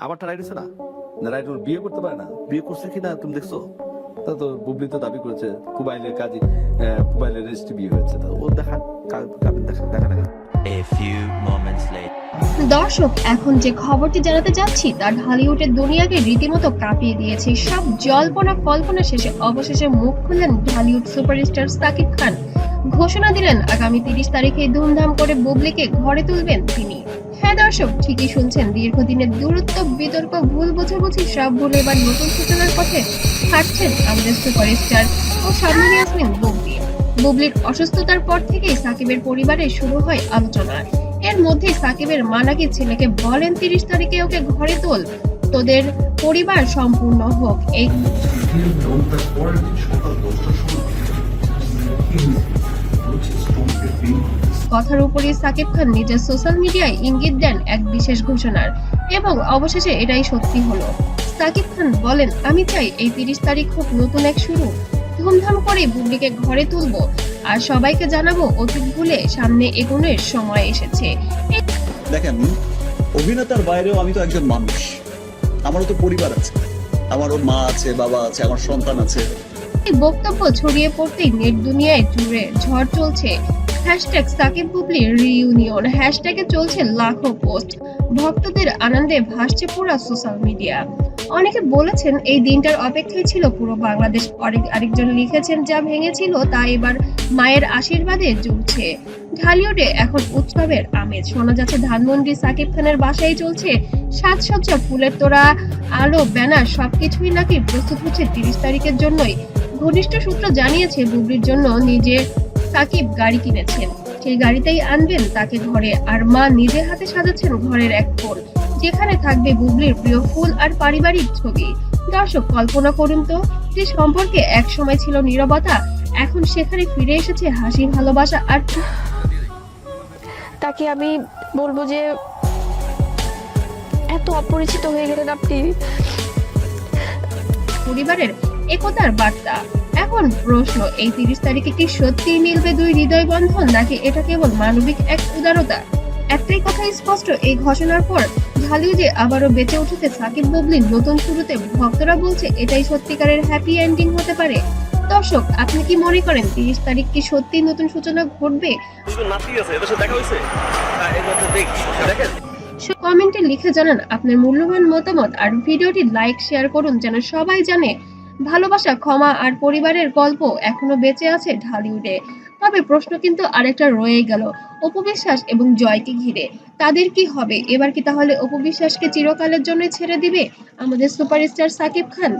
আমারটা রাইট হচ্ছে না, না রাইট ওর বিয়ে করতে পারে না, বিয়ে করছে কিনা তুমি দেখছো? তা তো বুবলি তো দাবি করেছে কুবাইলের কাজী, কুবাইলের রেজিস্ট্রি বিয়ে হয়েছে, তা ও দেখা দেখা দেখা। A few moments later. দর্শক, এখন যে খবরটি জানাতে যাচ্ছি তা ঢালিউডের দুনিয়াকে রীতিমতো কাঁপিয়ে দিয়েছে। সব জল্পনা কল্পনা শেষে অবশেষে মুখ খুললেন ঢালিউড সুপারস্টার সাকিব খান। ঘোষণা দিলেন আগামী 30 তারিখে ধুমধাম করে বুবলিকে ঘরে তুলবেন তিনি। হ্যাঁ দর্শক, ঠিকই শুনছেন, দীর্ঘদিনের দূরত্ব, বিতর্ক, ভুল বোঝাবুঝি সব ভুলে এবার নতুন সূচনার পথে হাঁটছেন আমাদের সুপারস্টার ও শাবনূর ইয়াসমিন বুবলি। বুবলির অসুস্থতার পর থেকেই সাকিবের পরিবারে শুরু হয় আলোচনা। এর মধ্যে সাকিবের মা নাকি ছেলেকে বলেন 30 তারিখে ওকে ঘরে তোল, তোদের পরিবার সম্পূর্ণ হোক। এই কথার উপরই সাকিব খান নিজের সোশ্যাল মিডিয়ায় ইঙ্গিত দেন এক বিশেষ ঘোষণার, এবং অবশেষে এটাই সত্যি হলো। সাকিব খান বলেন, আমি চাই এই 30 তারিখ হোক নতুন এক শুরু, ধুমধাম করে বুবলিকে ঘরে তুলবো আর সবাইকে জানাবো অতীত ভুলে সামনে এগোনোর সময় এসেছে। দেখেন, অভিনেতার বাইরেও আমি তো একজন মানুষ, আমারও তো পরিবার আছে, আমারও মা আছে, বাবা আছে, আমার সন্তান আছে। এই বক্তব্য ছড়িয়ে পড়তেই নেট দুনিয়ায় জুড়ে ঝড় চলছে। হ্যাশট্যাগ সাকিব বুবলি রিইউনিয়ন হ্যাশট্যাগে চলছে লাখো পোস্ট, ভক্তদের আনন্দে ভাসছে পুরো সোশ্যাল মিডিয়া। অনেকে বলেছেন এই দিনটার অপেক্ষায় ছিল পুরো বাংলাদেশ। আরেকজন লিখেছেন, যা ভেঙেছিল তা এবার মায়ের আশীর্বাদে জুড়ছে। ঢালিউডে এখন উৎসবের আমেজ। শোনা যাচ্ছে ধানমন্ডি সাকিব খানের বাসায় চলছে সাজসজ্জা, ফুলের তোড়া, আলো, ব্যানার সবকিছুই নাকি প্রস্তুত হচ্ছে 30 তারিখের জন্যই। ঘনিষ্ঠ সূত্র জানিয়েছে বুবলির জন্য নিজে সাকিব গাড়ি কিনেছেন, সেই গাড়িতেই আনবেন তাকে ঘরে। আর মা নিজে হাতে সাজাচ্ছেন ঘরের এক কোণ, যেখানে থাকবে বুবলির প্রিয় ফুল আর পারিবারিক ছবি। দর্শক, কল্পনা করুন তো, যে সম্পর্কে এক সময় ছিল নীরবতা, এখন সেখানে ফিরে এসেছে হাসি, ভালোবাসা আর তাকে আমি বলবো যে এত অপরিচিত হয়ে গেলেন আপনি। পরিবারের একতার বার্তা। এখন প্রশ্ন, এই 30 তারিখে কি সত্যিই মিলবে দুই হৃদয় বন্ধন, নাকি এটা কেবল মানবিক এক উদারতা? একটাই কথা স্পষ্ট, এই ঘোষণার পর ঢালিউডে আবারও বেঁচে উঠেছে সাকিব বুবলির নতুন শুরুতে। ভক্তরা বলছে এটাই সত্যিকারের হ্যাপি এন্ডিং হতে পারে। দর্শক, আপনি কি মনে করেন 30 তারিখ কি সত্যি নতুন সূচনা ঘটবে? কমেন্টে লিখে জানান আপনার মূল্যবান মতামত আর ভিডিওটি লাইক শেয়ার করুন যেন সবাই জানে ভালোবাসা, ক্ষমা আর পরিবারের গল্প এখনো বেঁচে আছে ঢালিউডে। তবে প্রশ্ন কিন্তু আরেকটা রয়ে গেল, অপু বিশ্বাস এবং জয়কে ঘিরে। তাদের কি হবে? এবার কি তাহলে অপু বিশ্বাসকে চিরকালের জন্য ছেড়ে দিবে আমাদের সুপারস্টার সাকিব খান?